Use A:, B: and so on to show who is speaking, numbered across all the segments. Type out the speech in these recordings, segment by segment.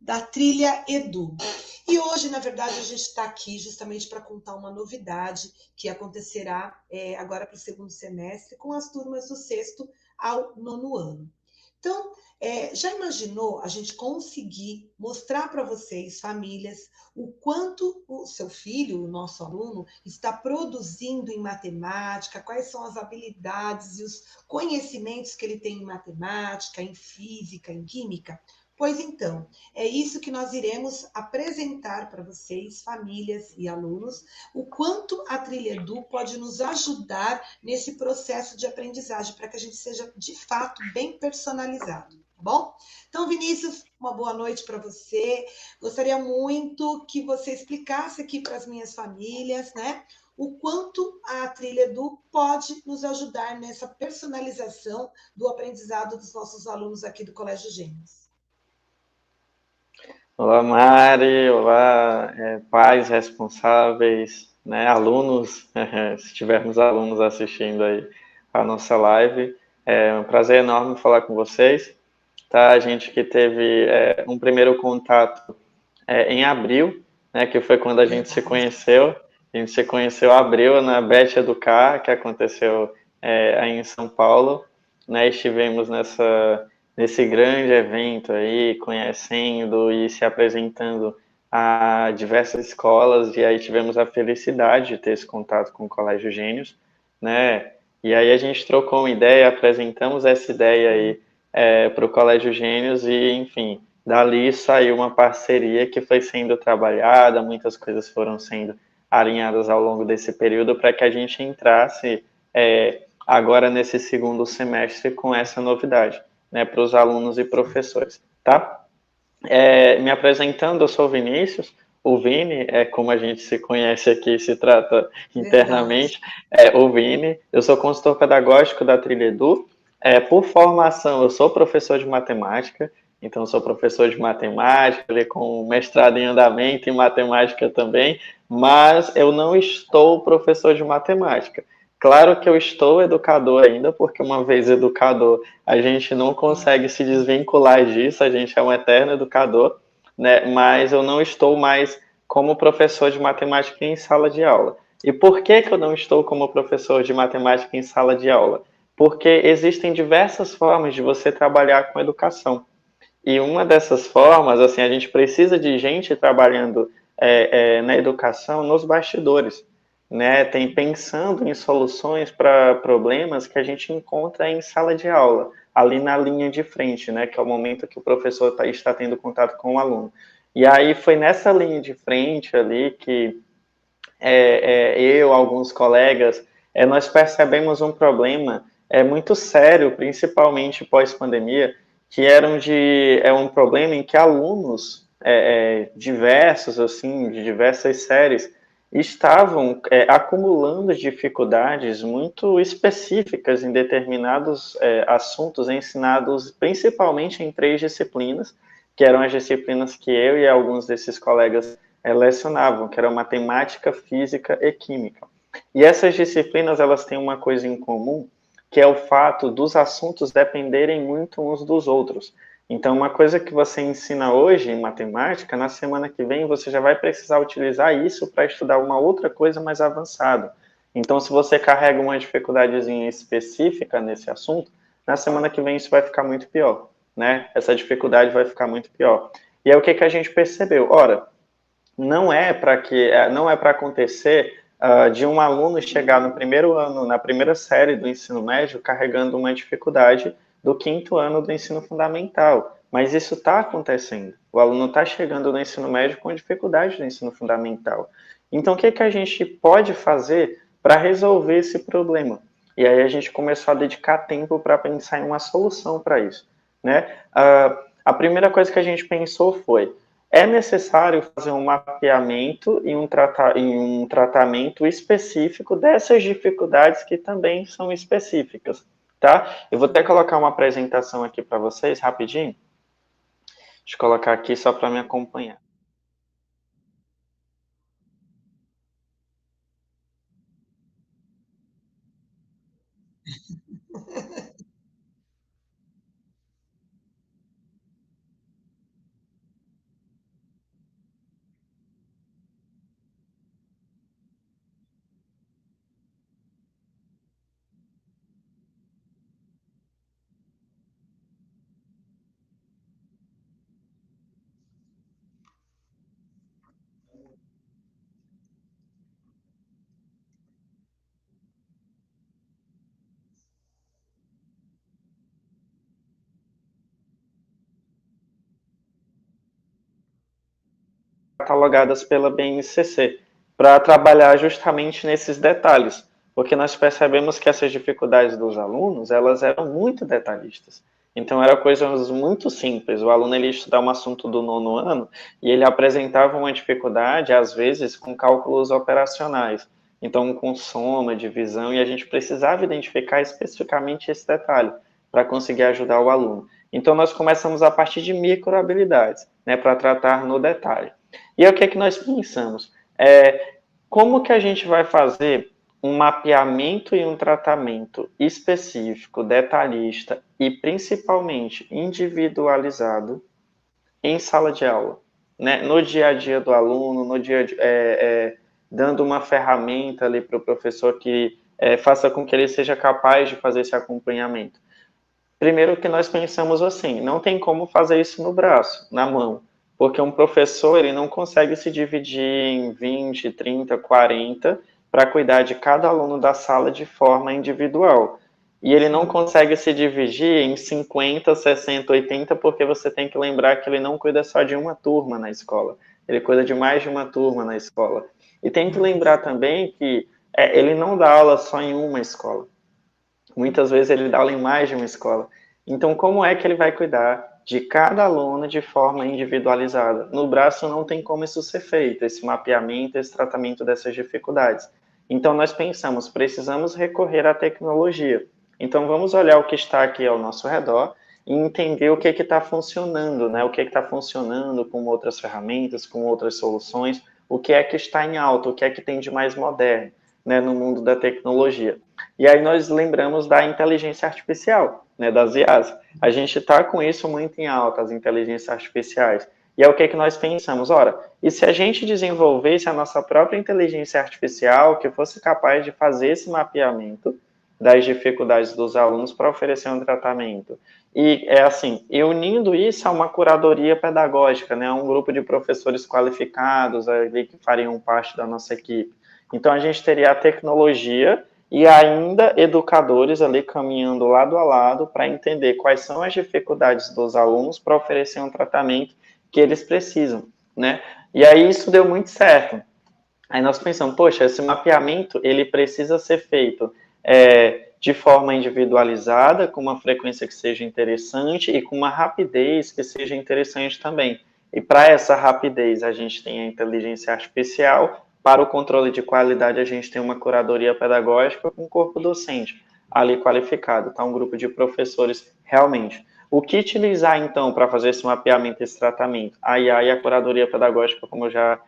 A: da Trilha Edu. E hoje, na verdade, a gente está aqui justamente para contar uma novidade que acontecerá agora para o segundo semestre com as turmas do sexto ao nono ano. Então, já imaginou a gente conseguir mostrar para vocês, famílias, o quanto o seu filho, o nosso aluno, está produzindo em matemática, quais são as habilidades e os conhecimentos que ele tem em matemática, em física, em química? Pois então, é isso que nós iremos apresentar para vocês, famílias e alunos, o quanto a Trilha Edu pode nos ajudar nesse processo de aprendizagem, para que a gente seja, de fato, bem personalizado, tá bom? Então, Vinícius, uma boa noite para você. Gostaria muito que você explicasse aqui para as minhas famílias, né? O quanto a Trilha Edu pode nos ajudar nessa personalização do aprendizado dos nossos alunos aqui do Colégio Gêmeos.
B: Olá, Mari. Olá, pais responsáveis, né, alunos, se tivermos alunos assistindo aí a nossa live. É um prazer enorme falar com vocês. Tá? A gente que teve um primeiro contato em abril, né, que foi quando a gente se conheceu. A gente se conheceu em abril na Bet Educar, que aconteceu aí em São Paulo. Né, estivemos nesse grande evento aí, conhecendo e se apresentando a diversas escolas, e aí tivemos a felicidade de ter esse contato com o Colégio Gênios, né? E aí a gente trocou uma ideia, apresentamos essa ideia aí para o Colégio Gênios e, enfim, dali saiu uma parceria que foi sendo trabalhada, muitas coisas foram sendo alinhadas ao longo desse período para que a gente entrasse agora nesse segundo semestre com essa novidade, né, para os alunos e professores, tá? Me apresentando, eu sou o Vinícius, o Vini, como a gente se conhece aqui, se trata internamente, o Vini. Eu sou consultor pedagógico da Trilha Edu. Por formação, eu sou professor de matemática, então sou professor de matemática, com mestrado em andamento em matemática também, mas eu não estou professor de matemática. Claro que eu estou educador ainda, porque uma vez educador, a gente não consegue se desvincular disso, a gente é um eterno educador, né? Mas eu não estou mais como professor de matemática em sala de aula. E por que que eu não estou como professor de matemática em sala de aula? Porque existem diversas formas de você trabalhar com educação. E uma dessas formas, assim, a gente precisa de gente trabalhando na educação nos bastidores, né? Tem pensando em soluções para problemas que a gente encontra em sala de aula, ali na linha de frente, né? Que é o momento que o professor está tendo contato com o aluno. E aí foi nessa linha de frente ali que eu, alguns colegas, nós percebemos um problema muito sério, principalmente pós-pandemia, que é um problema em que alunos diversos, assim, de diversas séries, estavam acumulando dificuldades muito específicas em determinados assuntos ensinados principalmente em 3 disciplinas, que eram as disciplinas que eu e alguns desses colegas lecionavam, que eram matemática, física e química. E essas disciplinas, elas têm uma coisa em comum, que é o fato dos assuntos dependerem muito uns dos outros. Então, uma coisa que você ensina hoje em matemática, na semana que vem você já vai precisar utilizar isso para estudar uma outra coisa mais avançada. Então, se você carrega uma dificuldadezinha específica nesse assunto, na semana que vem isso vai ficar muito pior, né? Essa dificuldade vai ficar muito pior. E é o que a gente percebeu. Ora, não é para acontecer de um aluno chegar no primeiro ano, na primeira série do ensino médio, carregando uma dificuldade do quinto ano do ensino fundamental. Mas isso está acontecendo. O aluno está chegando no ensino médio com dificuldade do ensino fundamental. Então, o que, que a gente pode fazer para resolver esse problema? E aí a gente começou a dedicar tempo para pensar em uma solução para isso, né? A primeira coisa que a gente pensou foi: é necessário fazer um mapeamento e um tratamento específico dessas dificuldades que também são específicas, tá? Eu vou até colocar uma apresentação aqui para vocês, rapidinho. Deixa eu colocar aqui só para me acompanhar. catalogadas pela BNCC, para trabalhar justamente nesses detalhes, porque nós percebemos que essas dificuldades dos alunos, elas eram muito detalhistas. Então, eram coisas muito simples. O aluno ele ia estudar um assunto do 9º ano e ele apresentava uma dificuldade, às vezes, com cálculos operacionais. Então, com soma, divisão, e a gente precisava identificar especificamente esse detalhe para conseguir ajudar o aluno. Então, nós começamos a partir de microhabilidades, né, para tratar no detalhe. E aí, o que é que nós pensamos? Como que a gente vai fazer um mapeamento e um tratamento específico, detalhista e principalmente individualizado em sala de aula, né? No dia a dia do aluno, no dia dando uma ferramenta ali para o professor que faça com que ele seja capaz de fazer esse acompanhamento. Primeiro que nós pensamos assim, não tem como fazer isso no braço, na mão, porque um professor ele não consegue se dividir em 20, 30, 40 para cuidar de cada aluno da sala de forma individual. E ele não consegue se dividir em 50, 60, 80, porque você tem que lembrar que ele não cuida só de uma turma na escola, ele cuida de mais de uma turma na escola. E tem que lembrar também que ele não dá aula só em uma escola. Muitas vezes ele dá aula em mais de uma escola. Então, como é que ele vai cuidar de cada aluno de forma individualizada? No braço não tem como isso ser feito, esse mapeamento, esse tratamento dessas dificuldades. Então, nós pensamos, precisamos recorrer à tecnologia. Então, vamos olhar o que está aqui ao nosso redor e entender o que está funcionando, né? O que está funcionando com outras ferramentas, com outras soluções, o que é que está em alta, o que é que tem de mais moderno, né, no mundo da tecnologia. E aí nós lembramos da inteligência artificial, né, das IAs. A gente está com isso muito em alta, as inteligências artificiais. E é o que nós pensamos, ora, e se a gente desenvolvesse a nossa própria inteligência artificial que fosse capaz de fazer esse mapeamento das dificuldades dos alunos para oferecer um tratamento? E e unindo isso a uma curadoria pedagógica, né, um grupo de professores qualificados ali que fariam parte da nossa equipe. Então, a gente teria a tecnologia e ainda educadores ali caminhando lado a lado para entender quais são as dificuldades dos alunos para oferecer um tratamento que eles precisam, né? E aí isso deu muito certo. Aí nós pensamos, poxa, esse mapeamento ele precisa ser feito de forma individualizada, com uma frequência que seja interessante e com uma rapidez que seja interessante também. E para essa rapidez a gente tem a inteligência artificial. Para o controle de qualidade, a gente tem uma curadoria pedagógica com um corpo docente ali qualificado, tá? Um grupo de professores realmente. O que utilizar, então, para fazer esse mapeamento, esse tratamento? A IA e a curadoria pedagógica, como eu já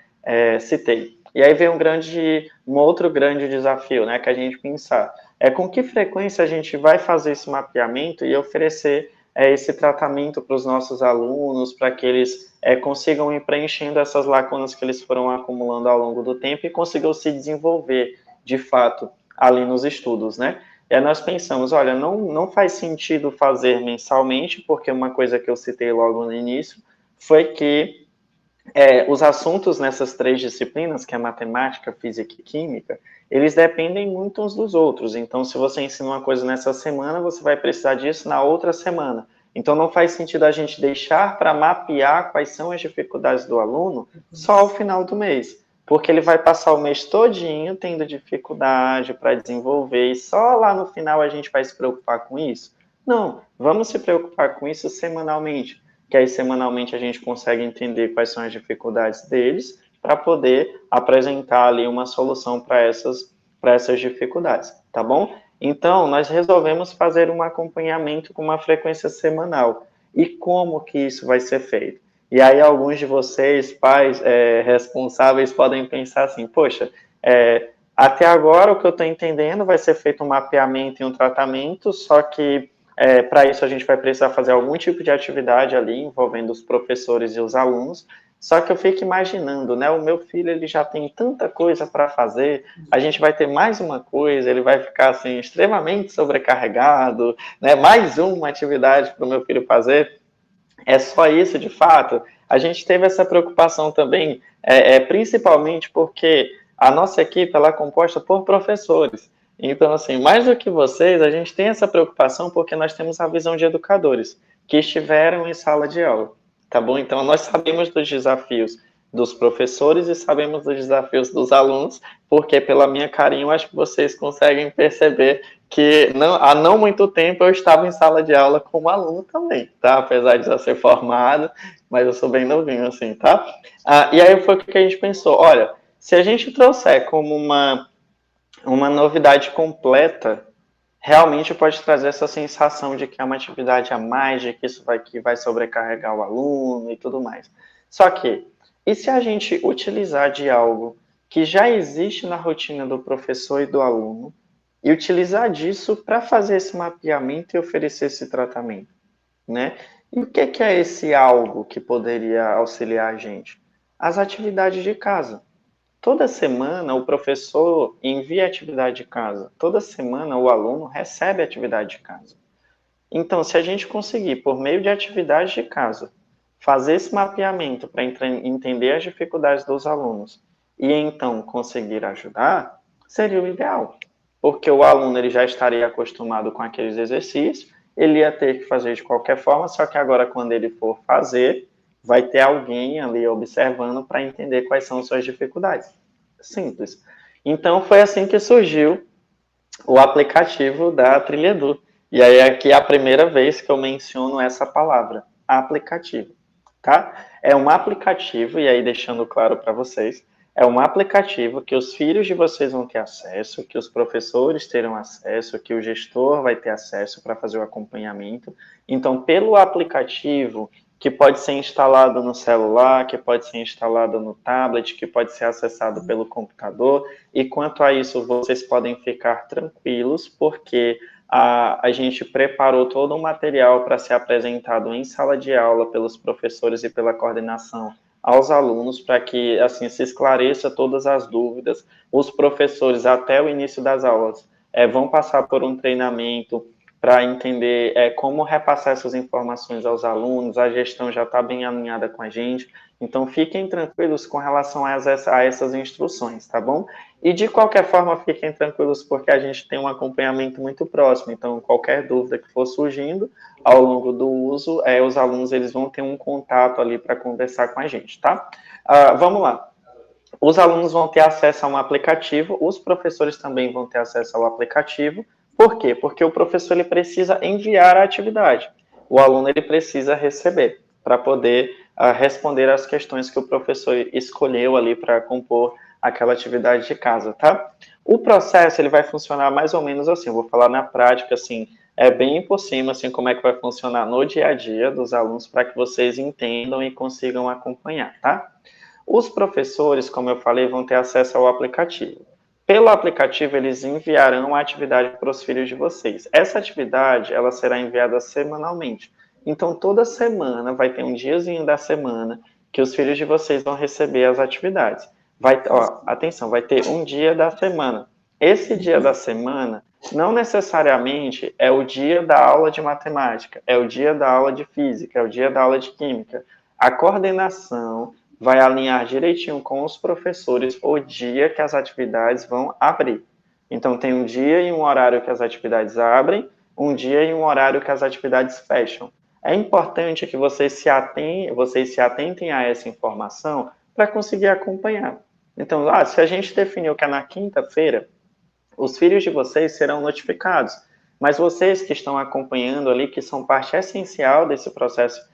B: citei. E aí vem um outro grande desafio, né, que a gente pensar. Com que frequência a gente vai fazer esse mapeamento e oferecer esse tratamento para os nossos alunos, para que eles consigam ir preenchendo essas lacunas que eles foram acumulando ao longo do tempo e consigam se desenvolver, de fato, ali nos estudos, né? E aí nós pensamos, olha, não faz sentido fazer mensalmente, porque uma coisa que eu citei logo no início foi que os assuntos nessas 3 disciplinas, que é matemática, física e química, eles dependem muito uns dos outros. Então, se você ensina uma coisa nessa semana, você vai precisar disso na outra semana. Então, não faz sentido a gente deixar para mapear quais são as dificuldades do aluno só ao final do mês, porque ele vai passar o mês todinho tendo dificuldade para desenvolver e só lá no final a gente vai se preocupar com isso? Não, vamos se preocupar com isso semanalmente, que aí semanalmente a gente consegue entender quais são as dificuldades deles para poder apresentar ali uma solução para essas dificuldades, tá bom? Então, nós resolvemos fazer um acompanhamento com uma frequência semanal. E como que isso vai ser feito? E aí alguns de vocês, pais responsáveis, podem pensar assim, poxa, até agora o que eu estou entendendo vai ser feito um mapeamento e um tratamento, só que para isso a gente vai precisar fazer algum tipo de atividade ali envolvendo os professores e os alunos. Só que eu fico imaginando, né? O meu filho ele já tem tanta coisa para fazer, a gente vai ter mais uma coisa, ele vai ficar assim extremamente sobrecarregado, né? Mais uma atividade para o meu filho fazer. É só isso de fato? A gente teve essa preocupação também, principalmente porque a nossa equipe ela é composta por professores. Então, assim, mais do que vocês, a gente tem essa preocupação porque nós temos a visão de educadores que estiveram em sala de aula, tá bom? Então, nós sabemos dos desafios dos professores e sabemos dos desafios dos alunos, porque pela minha carinha eu acho que vocês conseguem perceber que há não muito tempo eu estava em sala de aula como aluno também, tá? Apesar de já ser formado, mas eu sou bem novinho assim, tá? E aí foi o que a gente pensou, olha, se a gente trouxer como uma novidade completa, realmente pode trazer essa sensação de que é uma atividade a mais, de que vai sobrecarregar o aluno e tudo mais. Só que, e se a gente utilizar de algo que já existe na rotina do professor e do aluno, e utilizar disso para fazer esse mapeamento e oferecer esse tratamento, né? E o que é esse algo que poderia auxiliar a gente? As atividades de casa. Toda semana o professor envia atividade de casa. Toda semana o aluno recebe atividade de casa. Então, se a gente conseguir, por meio de atividade de casa, fazer esse mapeamento para entender as dificuldades dos alunos e então conseguir ajudar, seria o ideal. Porque o aluno ele já estaria acostumado com aqueles exercícios, ele ia ter que fazer de qualquer forma, só que agora, quando ele for fazer, vai ter alguém ali observando para entender quais são suas dificuldades. Simples. Então, foi assim que surgiu o aplicativo da Trilhedu. E aí aqui é a primeira vez que eu menciono essa palavra, aplicativo, tá? É um aplicativo, e aí deixando claro para vocês, é um aplicativo que os filhos de vocês vão ter acesso, que os professores terão acesso, que o gestor vai ter acesso para fazer o acompanhamento. Então, pelo aplicativo, que pode ser instalado no celular, que pode ser instalado no tablet, que pode ser acessado pelo computador, e quanto a isso, vocês podem ficar tranquilos, porque a gente preparou todo um material para ser apresentado em sala de aula pelos professores e pela coordenação aos alunos, para que assim se esclareça todas as dúvidas. Os professores, até o início das aulas, vão passar por um treinamento para entender como repassar essas informações aos alunos, a gestão já está bem alinhada com a gente, então fiquem tranquilos com relação a essas instruções, tá bom? E de qualquer forma, fiquem tranquilos porque a gente tem um acompanhamento muito próximo, então qualquer dúvida que for surgindo ao longo do uso, os alunos eles vão ter um contato ali para conversar com a gente, tá? Vamos lá. Os alunos vão ter acesso a um aplicativo, os professores também vão ter acesso ao aplicativo. Por quê? Porque o professor ele precisa enviar a atividade, o aluno ele precisa receber para poder responder às questões que o professor escolheu ali para compor aquela atividade de casa, tá? O processo ele vai funcionar mais ou menos assim, eu vou falar na prática assim, bem por cima assim como é que vai funcionar no dia a dia dos alunos para que vocês entendam e consigam acompanhar, tá? Os professores, como eu falei, vão ter acesso ao aplicativo. Pelo aplicativo, eles enviarão a atividade para os filhos de vocês. Essa atividade, ela será enviada semanalmente. Então, toda semana vai ter um diazinho da semana que os filhos de vocês vão receber as atividades. Atenção, vai ter um dia da semana. Esse dia da semana não necessariamente é o dia da aula de matemática, é o dia da aula de física, é o dia da aula de química. A coordenação vai alinhar direitinho com os professores o dia que as atividades vão abrir. Então, tem um dia e um horário que as atividades abrem, um dia e um horário que as atividades fecham. É importante que vocês se atentem a essa informação para conseguir acompanhar. Então, se a gente definiu que é na quinta-feira, os filhos de vocês serão notificados, mas vocês que estão acompanhando ali, que são parte essencial desse processo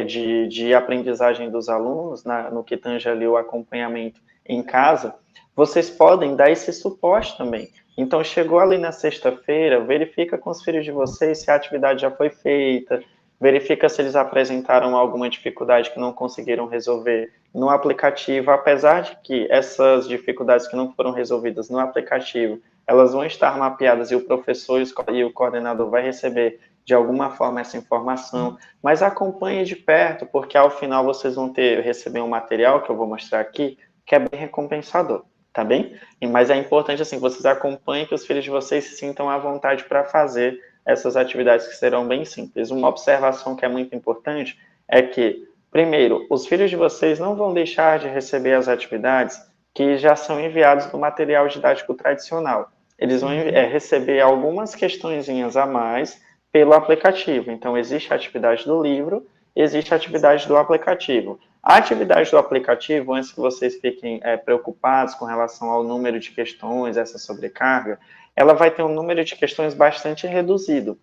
B: de aprendizagem dos alunos, no que tange ali o acompanhamento em casa, vocês podem dar esse suporte também. Então, chegou ali na sexta-feira, verifica com os filhos de vocês se a atividade já foi feita, verifica se eles apresentaram alguma dificuldade que não conseguiram resolver no aplicativo, apesar de que essas dificuldades que não foram resolvidas no aplicativo, elas vão estar mapeadas e o professor e o coordenador vai receber de alguma forma essa informação, mas acompanhe de perto, porque ao final vocês vão receber um material que eu vou mostrar aqui, que é bem recompensador, tá bem? Mas é importante, assim, que vocês acompanhem, que os filhos de vocês se sintam à vontade para fazer essas atividades que serão bem simples. Uma observação que é muito importante é que, primeiro, os filhos de vocês não vão deixar de receber as atividades que já são enviadas no material didático tradicional. Eles vão receber algumas questõezinhas a mais pelo aplicativo. Então, existe a atividade do livro, existe a atividade do aplicativo. A atividade do aplicativo, antes que vocês fiquem preocupados com relação ao número de questões, essa sobrecarga, ela vai ter um número de questões bastante reduzido.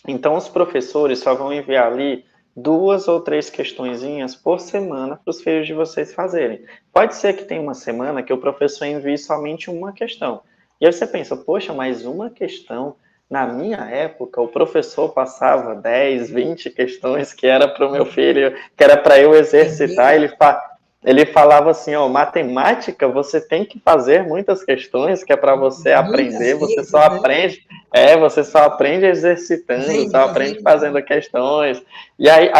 B: Então, os professores só vão enviar ali 2 ou 3 questõezinhas por semana para os filhos de vocês fazerem. Pode ser que tenha uma semana que o professor envie somente uma questão. E aí você pensa, poxa, mas uma questão? Na minha época, o professor passava 10, 20 questões que era para o meu filho, que era para eu exercitar. Ele falava assim, ó, matemática, você tem que fazer muitas questões, que é para você
A: Muitas
B: aprender,
A: vezes, né?
B: você só aprende exercitando,
A: Vendo,
B: só aprende
A: fazendo.
B: fazendo questões. E aí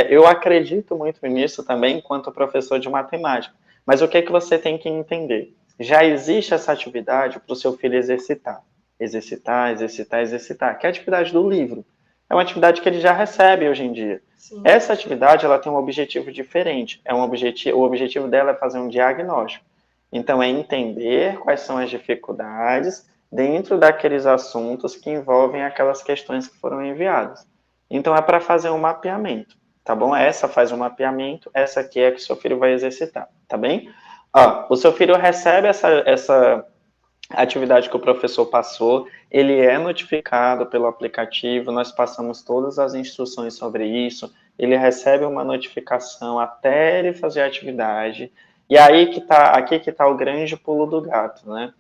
B: eu acredito muito nisso também enquanto professor de matemática. Mas o que é que você tem que entender? Já existe essa atividade para o seu filho exercitar. Exercitar, exercitar, exercitar, que é a atividade do livro. É uma atividade que ele já recebe hoje em dia.
A: Sim.
B: Essa atividade ela tem um objetivo diferente. O objetivo dela é fazer um diagnóstico. Então, é entender quais são as dificuldades dentro daqueles assuntos que envolvem aquelas questões que foram enviadas. Então, é para fazer um mapeamento, tá bom? Essa faz um mapeamento, essa aqui é que seu filho vai exercitar, tá bem? O seu filho recebe essa atividade que o professor passou, ele é notificado pelo aplicativo, nós passamos todas as instruções sobre isso, ele recebe uma notificação até ele fazer a atividade, e aí aqui que está o grande pulo do gato, né?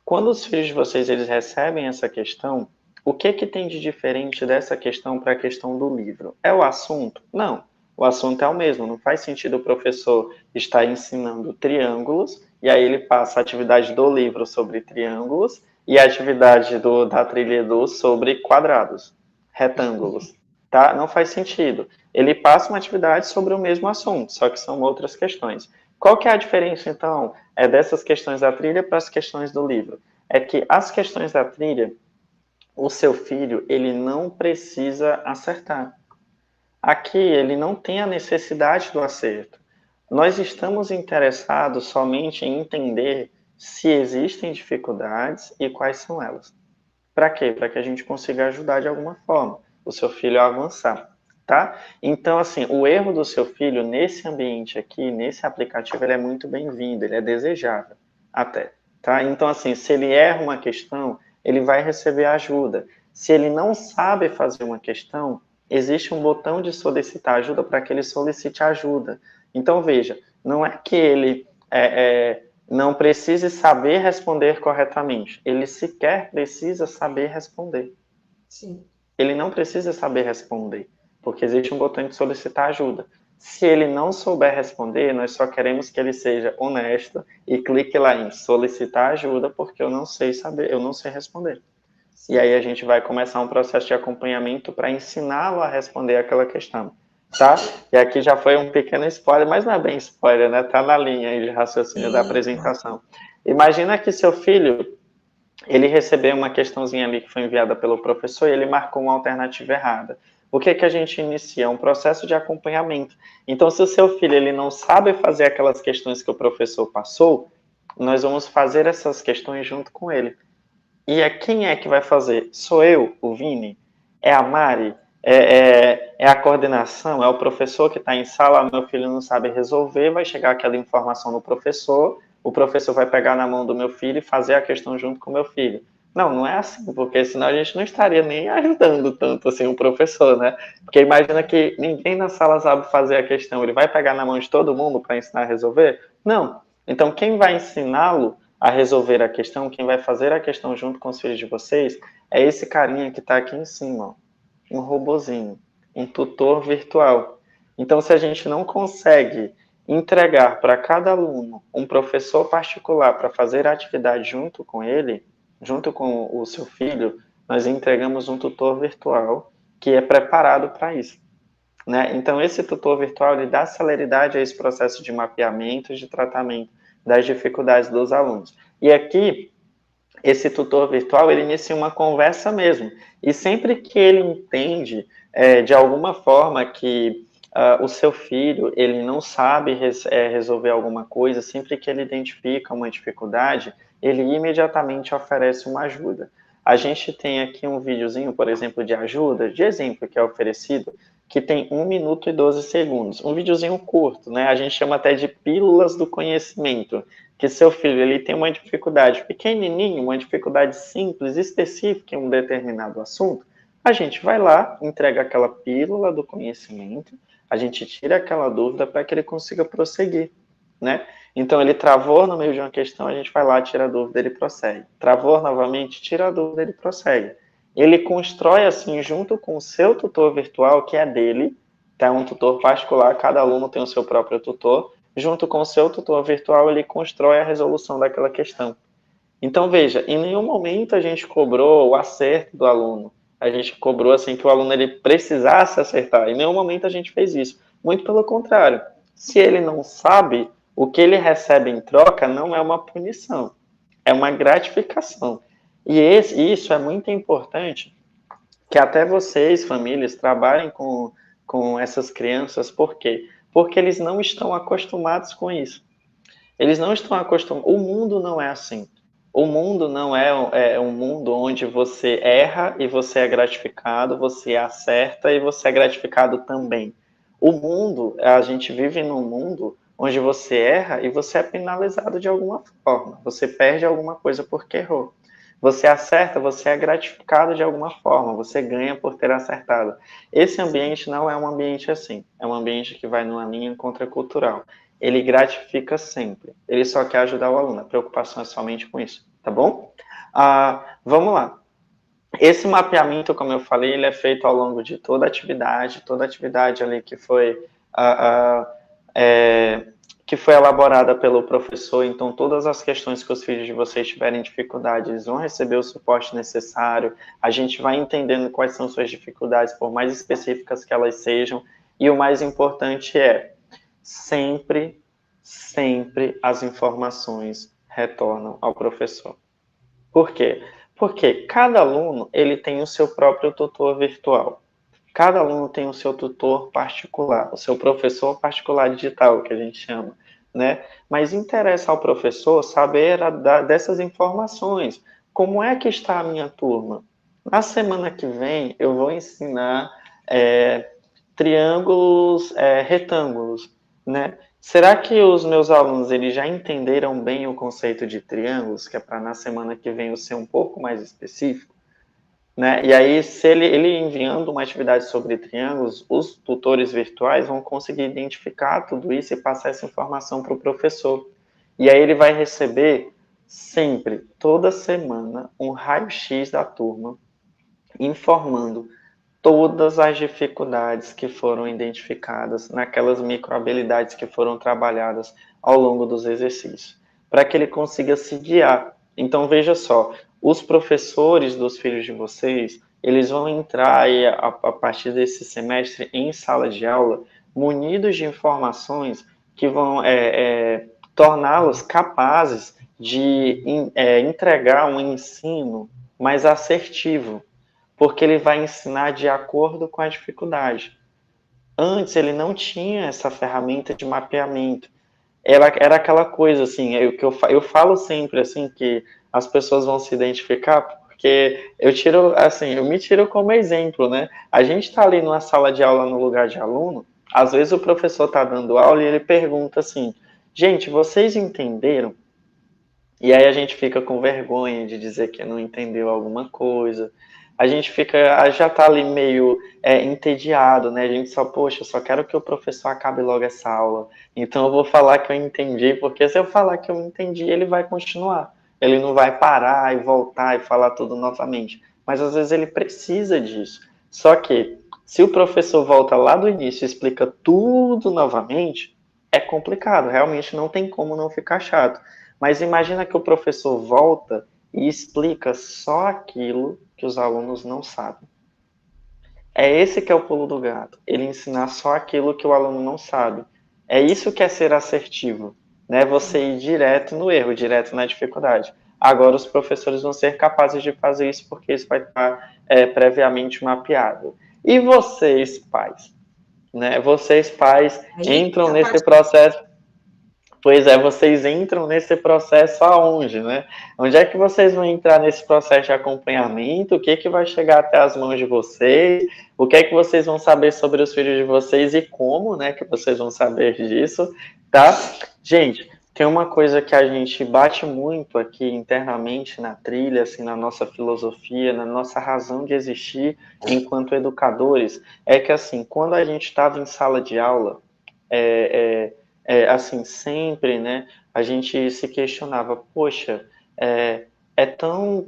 B: Quando os filhos de vocês eles recebem essa questão, o que tem de diferente dessa questão para a questão do livro? É o assunto? Não. O assunto é o mesmo. Não faz sentido o professor estar ensinando triângulos e aí ele passa a atividade do livro sobre triângulos e a atividade da trilha Edu sobre quadrados, retângulos. Tá? Não faz sentido. Ele passa uma atividade sobre o mesmo assunto, só que são outras questões. Qual que é a diferença, então, dessas questões da trilha para as questões do livro? É que as questões da trilha, o seu filho, ele não precisa acertar. Aqui, ele não tem a necessidade do acerto. Nós estamos interessados somente em entender se existem dificuldades e quais são elas. Para quê? Para que a gente consiga ajudar de alguma forma o seu filho a avançar, tá? Então, assim, o erro do seu filho nesse ambiente aqui, nesse aplicativo, ele é muito bem-vindo, ele é desejável até, tá? Então, assim, se ele erra uma questão, ele vai receber ajuda. Se ele não sabe fazer uma questão, existe um botão de solicitar ajuda para que ele solicite ajuda. Então, veja, não é que ele não precise saber responder corretamente. Ele sequer precisa saber responder.
A: Sim.
B: Ele não precisa saber responder, porque existe um botão de solicitar ajuda. Se ele não souber responder, nós só queremos que ele seja honesto e clique lá em solicitar ajuda, porque eu não sei responder.
A: Sim.
B: E aí a gente vai começar um processo de acompanhamento para ensiná-lo a responder aquela questão, tá? E aqui já foi um pequeno spoiler, mas não é bem spoiler, né? Tá na linha aí de raciocínio da apresentação. Imagina que seu filho, ele recebeu uma questãozinha ali que foi enviada pelo professor e ele marcou uma alternativa errada. O que a gente inicia? É um processo de acompanhamento. Então, se o seu filho ele não sabe fazer aquelas questões que o professor passou, nós vamos fazer essas questões junto com ele. E quem é que vai fazer? Sou eu, o Vini? É a Mari? É a coordenação? É o professor que está em sala? Meu filho não sabe resolver, vai chegar aquela informação no professor, o professor vai pegar na mão do meu filho e fazer a questão junto com o meu filho. Não, não é assim, porque senão a gente não estaria nem ajudando tanto assim o professor, né? Porque imagina que ninguém na sala sabe fazer a questão, ele vai pegar na mão de todo mundo para ensinar a resolver? Não. Então, quem vai ensiná-lo a resolver a questão, quem vai fazer a questão junto com os filhos de vocês, é esse carinha que está aqui em cima, ó, um robozinho, um tutor virtual. Então, se a gente não consegue entregar para cada aluno um professor particular para fazer a atividade junto com ele, junto com o seu filho, nós entregamos um tutor virtual que é preparado para isso. Né? Então, esse tutor virtual ele dá celeridade a esse processo de mapeamento, de tratamento das dificuldades dos alunos. E aqui, esse tutor virtual, ele inicia uma conversa mesmo. E sempre que ele entende, de alguma forma, que o seu filho, ele não sabe resolver alguma coisa, sempre que ele identifica uma dificuldade, ele imediatamente oferece uma ajuda. A gente tem aqui um videozinho, por exemplo, de ajuda, de exemplo que é oferecido, que tem 1 minuto e 12 segundos. Um videozinho curto, né? A gente chama até de pílulas do conhecimento, que seu filho ele tem uma dificuldade pequenininha, uma dificuldade simples, específica em um determinado assunto, a gente vai lá, entrega aquela pílula do conhecimento, a gente tira aquela dúvida para que ele consiga prosseguir, né? Então, ele travou no meio de uma questão, a gente vai lá, tira a dúvida, ele prossegue. Travou novamente, tira a dúvida, ele prossegue. Ele constrói, assim, junto com o seu tutor virtual, que é dele, tá? Um tutor particular, cada aluno tem o seu próprio tutor. Junto com o seu tutor virtual, ele constrói a resolução daquela questão. Então, veja, em nenhum momento a gente cobrou o acerto do aluno. A gente cobrou, assim, que o aluno ele precisasse acertar. Em nenhum momento a gente fez isso. Muito pelo contrário. Se ele não sabe, o que ele recebe em troca não é uma punição, é uma gratificação. E isso é muito importante, que até vocês, famílias, trabalhem com essas crianças. Por quê? Porque eles não estão acostumados com isso. Eles não estão acostumados. O mundo não é assim. O mundo não é um mundo onde você erra e você é gratificado, você acerta e você é gratificado também. O mundo, a gente vive num mundo onde você erra e você é penalizado de alguma forma. Você perde alguma coisa porque errou. Você acerta, você é gratificado de alguma forma, você ganha por ter acertado. Esse ambiente não é um ambiente assim. É um ambiente que vai numa linha contracultural. Ele gratifica sempre. Ele só quer ajudar o aluno. A preocupação é somente com isso, tá bom? Vamos lá. Esse mapeamento, como eu falei, ele é feito ao longo de toda a atividade ali que foi elaborada pelo professor. Então, todas as questões que os filhos de vocês tiverem dificuldade, eles vão receber o suporte necessário. A gente vai entendendo quais são suas dificuldades, por mais específicas que elas sejam. E o mais importante é sempre as informações retornam ao professor. Por quê? Porque cada aluno ele tem o seu próprio tutor virtual. Cada aluno tem o seu tutor particular, o seu professor particular digital, que a gente chama, né? Mas interessa ao professor saber dessas informações. Como é que está a minha turma? Na semana que vem, eu vou ensinar triângulos, retângulos, né? Será que os meus alunos eles já entenderam bem o conceito de triângulos, que é para na semana que vem eu ser um pouco mais específico, né? E aí, se ele enviando uma atividade sobre triângulos, os tutores virtuais vão conseguir identificar tudo isso e passar essa informação para o professor. E aí ele vai receber sempre, toda semana, um raio-x da turma, informando todas as dificuldades que foram identificadas naquelas microhabilidades que foram trabalhadas ao longo dos exercícios, para que ele consiga se guiar. Então, veja só, os professores dos filhos de vocês, eles vão entrar aí, a partir desse semestre em sala de aula, munidos de informações que vão torná-los capazes de entregar um ensino mais assertivo, porque ele vai ensinar de acordo com a dificuldade. Antes, ele não tinha essa ferramenta de mapeamento. Era aquela coisa, assim, eu falo sempre, assim, que as pessoas vão se identificar, porque eu me tiro como exemplo, né? A gente está ali numa sala de aula no lugar de aluno, às vezes o professor está dando aula e ele pergunta assim, gente, vocês entenderam? E aí a gente fica com vergonha de dizer que não entendeu alguma coisa. A gente já tá ali meio entediado, né? A gente poxa, eu só quero que o professor acabe logo essa aula. Então eu vou falar que eu entendi, porque se eu falar que eu entendi, ele vai continuar. Ele não vai parar e voltar e falar tudo novamente. Mas às vezes ele precisa disso. Só que, se o professor volta lá do início e explica tudo novamente, é complicado. Realmente não tem como não ficar chato. Mas imagina que o professor volta e explica só aquilo que os alunos não sabem. É esse que é o pulo do gato. Ele ensinar só aquilo que o aluno não sabe. É isso que é ser assertivo, né? Você ir direto no erro, direto na dificuldade. Agora os professores vão ser capazes de fazer isso porque isso vai estar previamente mapeado. E vocês, pais? Né? Vocês, pais,
A: Aí,
B: entram
A: a
B: nesse
A: parte
B: processo... Pois é, vocês entram nesse processo aonde, né? Onde é que vocês vão entrar nesse processo de acompanhamento? O que que vai chegar até as mãos de vocês? O que é que vocês vão saber sobre os filhos de vocês e como, né, que vocês vão saber disso, tá? Gente, tem uma coisa que a gente bate muito aqui internamente na trilha, assim, na nossa filosofia, na nossa razão de existir enquanto educadores, é que, assim, quando a gente estava em sala de aula, assim, sempre, né, a gente se questionava, poxa, é tão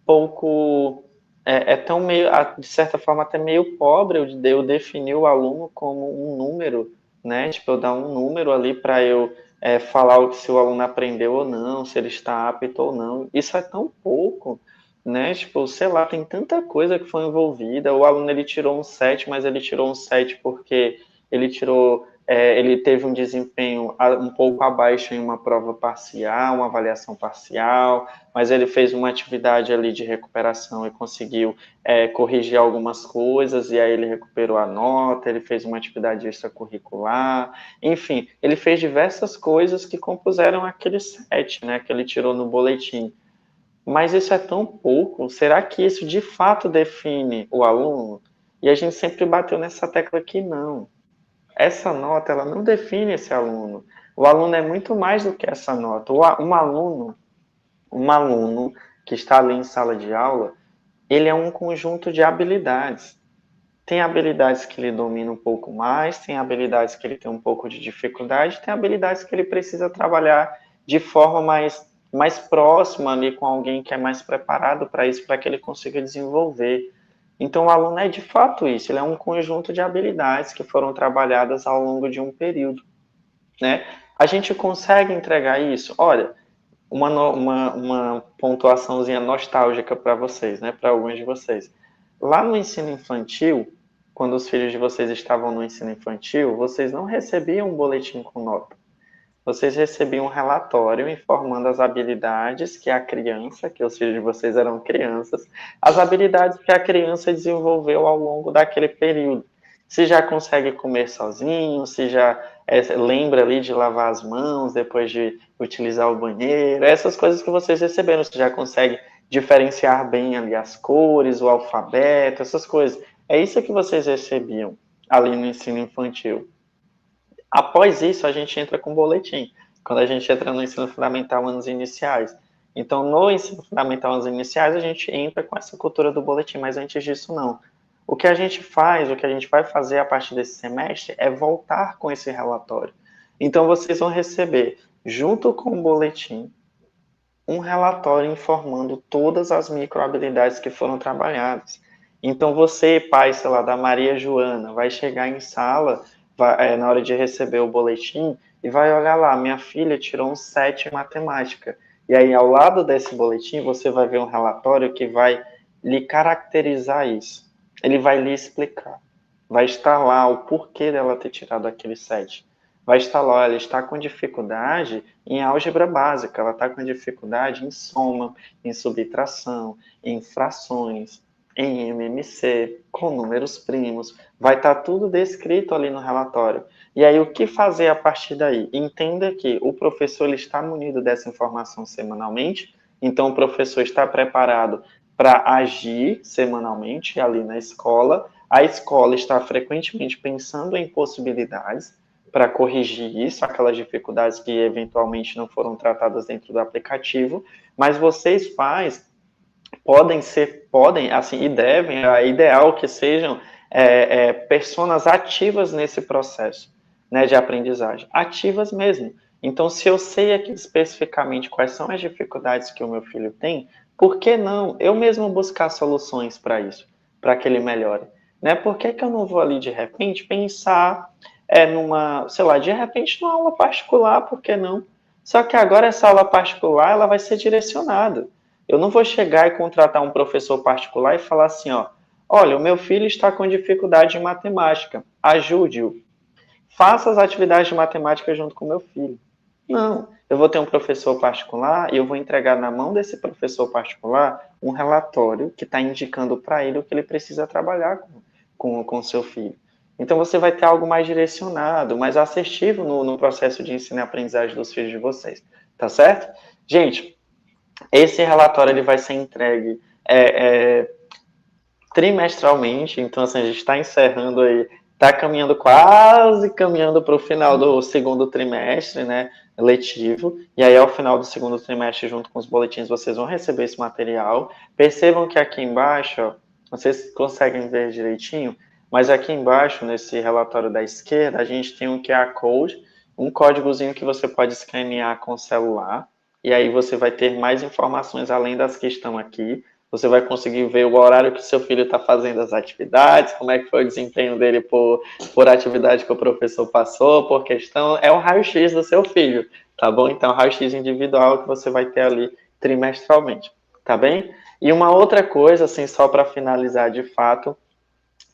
B: pouco, é tão meio, de certa forma, até meio pobre eu definir o aluno como um número, né, tipo, eu dar um número ali para eu falar se o aluno aprendeu ou não, se ele está apto ou não, isso é tão pouco, né, tipo, sei lá, tem tanta coisa que foi envolvida, o aluno ele tirou um 7, mas ele tirou um 7 porque ele teve um desempenho um pouco abaixo em uma prova parcial, uma avaliação parcial, mas ele fez uma atividade ali de recuperação e conseguiu corrigir algumas coisas, e aí ele recuperou a nota, ele fez uma atividade extracurricular, enfim, ele fez diversas coisas que compuseram aquele 7, né, que ele tirou no boletim. Mas isso é tão pouco, será que isso de fato define o aluno? E a gente sempre bateu nessa tecla que não. Essa nota, ela não define esse aluno. O aluno é muito mais do que essa nota. Um aluno que está ali em sala de aula, ele é um conjunto de habilidades. Tem habilidades que ele domina um pouco mais, tem habilidades que ele tem um pouco de dificuldade, tem habilidades que ele precisa trabalhar de forma mais próxima ali com alguém que é mais preparado para isso, para que ele consiga desenvolver. Então, o aluno é de fato isso, ele é um conjunto de habilidades que foram trabalhadas ao longo de um período, né? A gente consegue entregar isso? Olha, uma pontuaçãozinha nostálgica para vocês, né? Para alguns de vocês. Lá no ensino infantil, quando os filhos de vocês estavam no ensino infantil, vocês não recebiam um boletim com nota. Vocês recebiam um relatório informando as habilidades que a criança, que os filhos de vocês eram crianças, as habilidades que a criança desenvolveu ao longo daquele período. Se já consegue comer sozinho, se já lembra ali de lavar as mãos depois de utilizar o banheiro, essas coisas que vocês receberam, se já consegue diferenciar bem ali as cores, o alfabeto, essas coisas. É isso que vocês recebiam ali no ensino infantil. Após isso, a gente entra com boletim, quando a gente entra no ensino fundamental, anos iniciais. Então, no ensino fundamental, anos iniciais, a gente entra com essa cultura do boletim, mas antes disso, não. O que a gente faz, o que a gente vai fazer a partir desse semestre é voltar com esse relatório. Então, vocês vão receber, junto com o boletim, um relatório informando todas as microhabilidades que foram trabalhadas. Então, você, pai, sei lá, da Maria Joana, vai chegar em sala na hora de receber o boletim e vai olhar lá, minha filha tirou um 7 em matemática. E aí, ao lado desse boletim, você vai ver um relatório que vai lhe caracterizar isso. Ele vai lhe explicar. Vai estar lá o porquê dela ter tirado aquele 7. Vai estar lá, ela está com dificuldade em álgebra básica, ela está com dificuldade em soma, em subtração, em frações, em MMC, com números primos. Vai estar tudo descrito ali no relatório. E aí, o que fazer a partir daí? Entenda que o professor ele está munido dessa informação semanalmente, então o professor está preparado para agir semanalmente ali na escola. A escola está frequentemente pensando em possibilidades para corrigir isso, aquelas dificuldades que eventualmente não foram tratadas dentro do aplicativo, mas vocês pais podem, assim, e devem, é ideal que sejam personas ativas nesse processo, né, de aprendizagem, ativas mesmo. Então, se eu sei aqui especificamente quais são as dificuldades que o meu filho tem, por que não eu mesmo buscar soluções para isso, para que ele melhore? Né? Por que eu não vou ali, de repente, pensar sei lá, de repente numa aula particular, por que não? Só que agora essa aula particular, ela vai ser direcionada. Eu não vou chegar e contratar um professor particular e falar assim, ó, olha, o meu filho está com dificuldade em matemática, ajude-o. Faça as atividades de matemática junto com o meu filho. Não, eu vou ter um professor particular e eu vou entregar na mão desse professor particular um relatório que está indicando para ele o que ele precisa trabalhar com seu filho. Então, você vai ter algo mais direcionado, mais assertivo no processo de ensino e aprendizagem dos filhos de vocês, tá certo? Gente, esse relatório ele vai ser entregue trimestralmente, então assim, a gente está encerrando aí, está caminhando quase caminhando para o final do segundo trimestre, né, letivo, e aí ao final do segundo trimestre, junto com os boletins, vocês vão receber esse material. Percebam que aqui embaixo, ó, vocês conseguem ver direitinho, mas aqui embaixo, nesse relatório da esquerda, a gente tem um QR Code, um códigozinho que você pode escanear com o celular, e aí você vai ter mais informações além das que estão aqui. Você vai conseguir ver o horário que seu filho está fazendo as atividades, como é que foi o desempenho dele por atividade que o professor passou, por questão. É um raio-x do seu filho, tá bom? Então, raio-x individual que você vai ter ali trimestralmente, tá bem? E uma outra coisa, assim, só para finalizar de fato,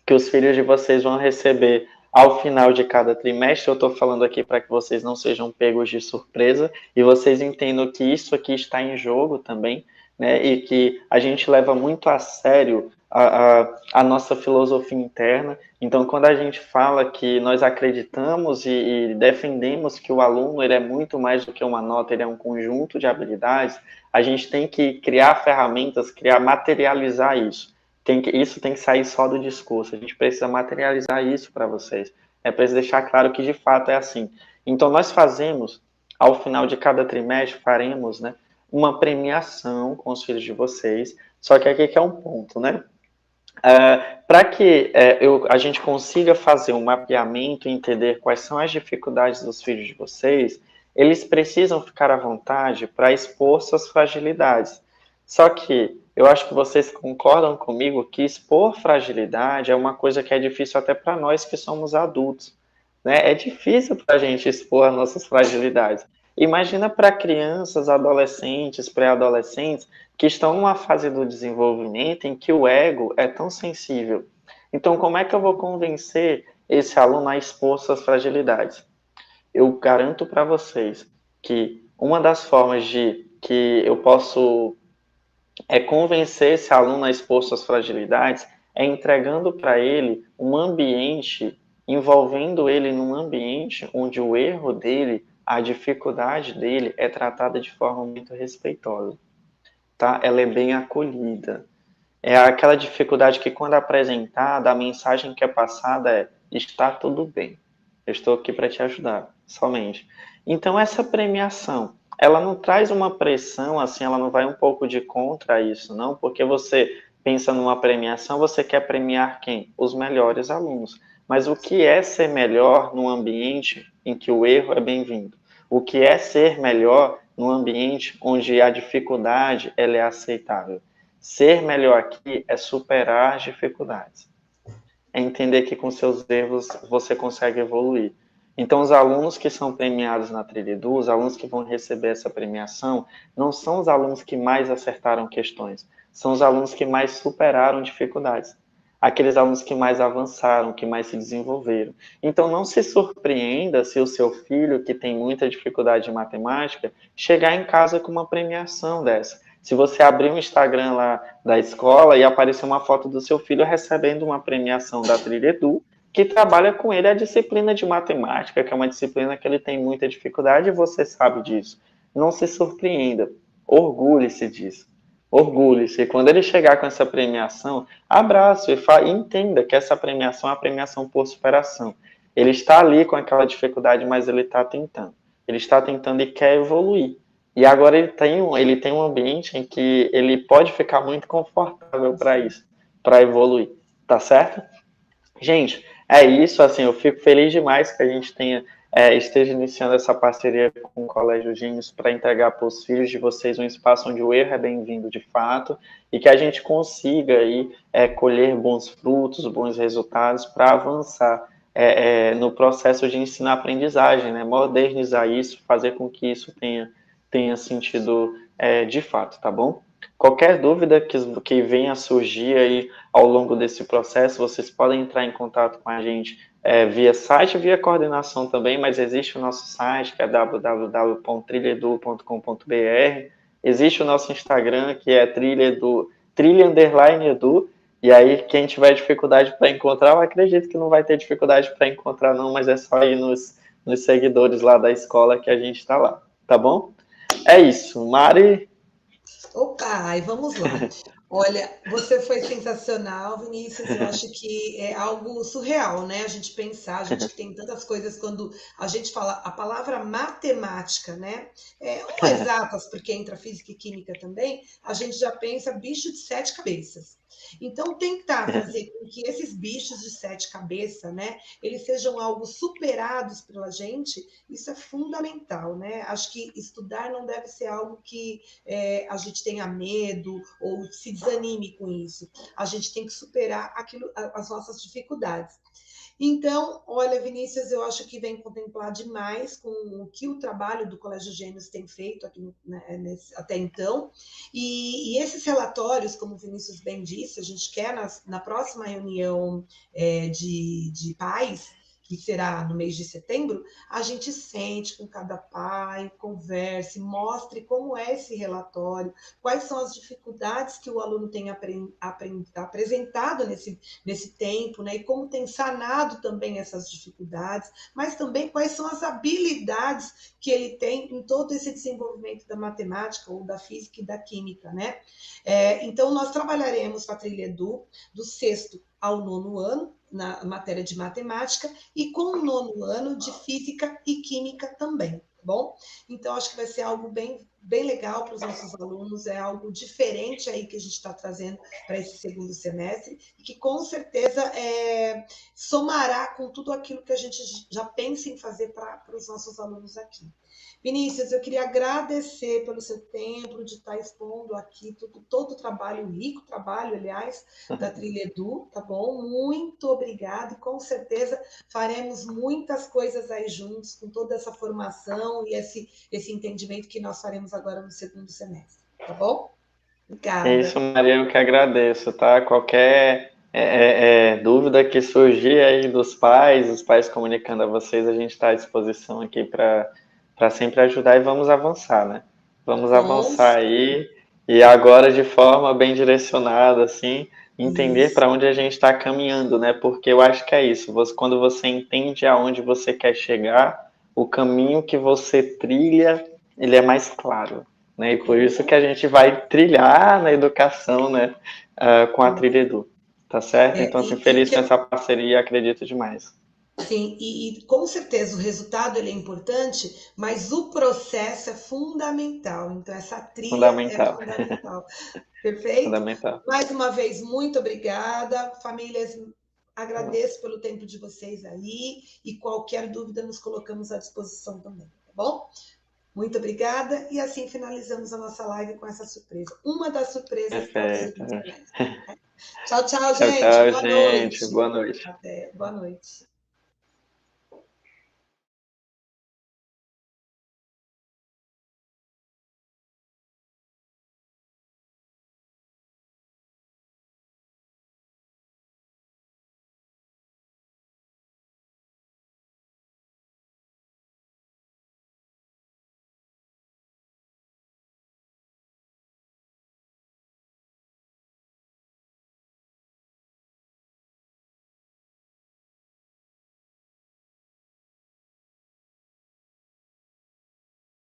B: que os filhos de vocês vão receber ao final de cada trimestre. Eu estou falando aqui para que vocês não sejam pegos de surpresa e vocês entendam que isso aqui está em jogo também, né? E que a gente leva muito a sério a nossa filosofia interna. Então, quando a gente fala que nós acreditamos e defendemos que o aluno ele é muito mais do que uma nota, ele é um conjunto de habilidades, a gente tem que criar ferramentas, materializar isso. Isso tem que sair só do discurso. A gente precisa materializar isso para vocês. É para deixar claro que de fato é assim. Então, nós fazemos, ao final de cada trimestre, faremos, né, uma premiação com os filhos de vocês. Só que aqui que é um ponto, né? Para que a gente consiga fazer um mapeamento e entender quais são as dificuldades dos filhos de vocês, eles precisam ficar à vontade para expor suas fragilidades. Só que eu acho que vocês concordam comigo que expor fragilidade é uma coisa que é difícil até para nós que somos adultos, né? É difícil para a gente expor as nossas fragilidades. Imagina para crianças, adolescentes, pré-adolescentes, que estão numa fase do desenvolvimento em que o ego é tão sensível. Então, como é que eu vou convencer esse aluno a expor suas fragilidades? Eu garanto para vocês que uma das formas de que eu posso convencer esse aluno a expor suas fragilidades é entregando para ele um ambiente, envolvendo ele num ambiente onde o erro dele, a dificuldade dele é tratada de forma muito respeitosa, tá? Ela é bem acolhida. É aquela dificuldade que, quando apresentada, a mensagem que é passada é: está tudo bem, eu estou aqui para te ajudar, somente. Então, essa premiação, ela não traz uma pressão, assim, ela não vai um pouco de contra isso, não, porque você pensa numa premiação, você quer premiar quem? Os melhores alunos. Mas o que é ser melhor num ambiente em que o erro é bem-vindo? O que é ser melhor num ambiente onde a dificuldade ela é aceitável? Ser melhor aqui é superar as dificuldades. É entender que com seus erros você consegue evoluir. Então, os alunos que são premiados na Trilha Edu, os alunos que vão receber essa premiação, não são os alunos que mais acertaram questões, são os alunos que mais superaram dificuldades. Aqueles alunos que mais avançaram, que mais se desenvolveram. Então, não se surpreenda se o seu filho, que tem muita dificuldade em matemática, chegar em casa com uma premiação dessa. Se você abrir um Instagram lá da escola e aparecer uma foto do seu filho recebendo uma premiação da Trilha Edu, que trabalha com ele a disciplina de matemática, que é uma disciplina que ele tem muita dificuldade, e você sabe disso. Não se surpreenda, orgulhe-se disso. Orgulhe-se. E quando ele chegar com essa premiação, abraço e entenda que essa premiação é uma premiação por superação. Ele está ali com aquela dificuldade, mas ele está tentando. Ele está tentando e quer evoluir. E agora ele tem um ambiente em que ele pode ficar muito confortável para isso, para evoluir. Tá certo? Gente, é isso, assim, eu fico feliz demais que a gente esteja iniciando essa parceria com o Colégio Gênios para entregar para os filhos de vocês um espaço onde o erro é bem-vindo de fato e que a gente consiga aí colher bons frutos, bons resultados para avançar no processo de ensino-aprendizagem, né? Modernizar isso, fazer com que isso tenha sentido de fato, tá bom? Qualquer dúvida que venha a surgir aí ao longo desse processo, vocês podem entrar em contato com a gente via site, via coordenação também, mas existe o nosso site, que é www.trilhaedu.com.br, existe o nosso Instagram, que é trilha_edu, E aí, quem tiver dificuldade para encontrar, eu acredito que não vai ter dificuldade para encontrar, não, mas é só ir nos seguidores lá da escola que a gente está lá, tá bom? É isso. Mari,
A: Opa, e vamos lá. Olha, você foi sensacional, Vinícius. Eu acho que é algo surreal, né? A gente pensar, a gente que tem tantas coisas quando a gente fala a palavra matemática, né? Ou exatas, porque entra física e química também, a gente já pensa bicho de sete cabeças. Então, tentar fazer com que esses bichos de sete cabeças, né, eles sejam algo superados pela gente, isso é fundamental, né? Acho que estudar não deve ser algo que a gente tenha medo ou se desanime com isso. A gente tem que superar as nossas dificuldades. Então, olha, Vinícius, eu acho que vem contemplar demais com o que o trabalho do Colégio Gêmeos tem feito aqui, né, até então. E esses relatórios, como o Vinícius bem disse, a gente quer na próxima reunião de pais, que será no mês de setembro, a gente sente com cada pai, converse, mostre como é esse relatório, quais são as dificuldades que o aluno tem apresentado nesse tempo, né? E como tem sanado também essas dificuldades, mas também quais são as habilidades que ele tem em todo esse desenvolvimento da matemática ou da física e da química, né? Então, nós trabalharemos com a trilha do sexto ao nono ano, na matéria de matemática, e com o nono ano de física e química também, tá bom? Então, acho que vai ser algo bem legal para os nossos alunos, é algo diferente aí que a gente está trazendo para esse segundo semestre, e que com certeza somará com tudo aquilo que a gente já pensa em fazer para os nossos alunos aqui. Vinícius, eu queria agradecer pelo seu tempo de estar expondo aqui todo o trabalho, o rico trabalho, aliás, da Trilha Edu, tá bom? Muito obrigada e com certeza faremos muitas coisas aí juntos com toda essa formação e esse entendimento que nós faremos agora no segundo semestre, tá bom?
B: é
A: Obrigada.
B: isso, Maria, eu que agradeço, tá? Qualquer dúvida que surgir aí dos pais, os pais comunicando a vocês, a gente está à disposição aqui para sempre ajudar e vamos avançar, né? Vamos
A: Com
B: avançar aí e agora de forma bem direcionada, assim, entender
A: isso.
B: para onde a gente está caminhando, né? Porque eu acho que é isso, quando você entende aonde você quer chegar, o caminho que você trilha, ele é mais claro, né? E por isso que a gente vai trilhar na educação, né? Com a Trilha Edu, tá certo? Então, assim,
A: E o
B: feliz
A: que
B: com essa parceria, acredito demais.
A: sim, e com certeza o resultado ele é importante, mas o processo é fundamental. Então, essa trilha é
B: Fundamental,
A: fundamental. Perfeito?
B: fundamental.
A: Mais uma vez, muito obrigada. Famílias, agradeço pelo tempo de vocês aí e qualquer dúvida nos colocamos à disposição também, tá bom? Muito obrigada e assim finalizamos a nossa live com essa surpresa. Uma das surpresas para o
B: Perfeito.
A: segundo semestre. Tchau, tchau,
B: Tchau,
A: gente.
B: tchau,
A: Boa
B: gente.
A: noite.
B: Boa noite.
A: Até. Boa noite.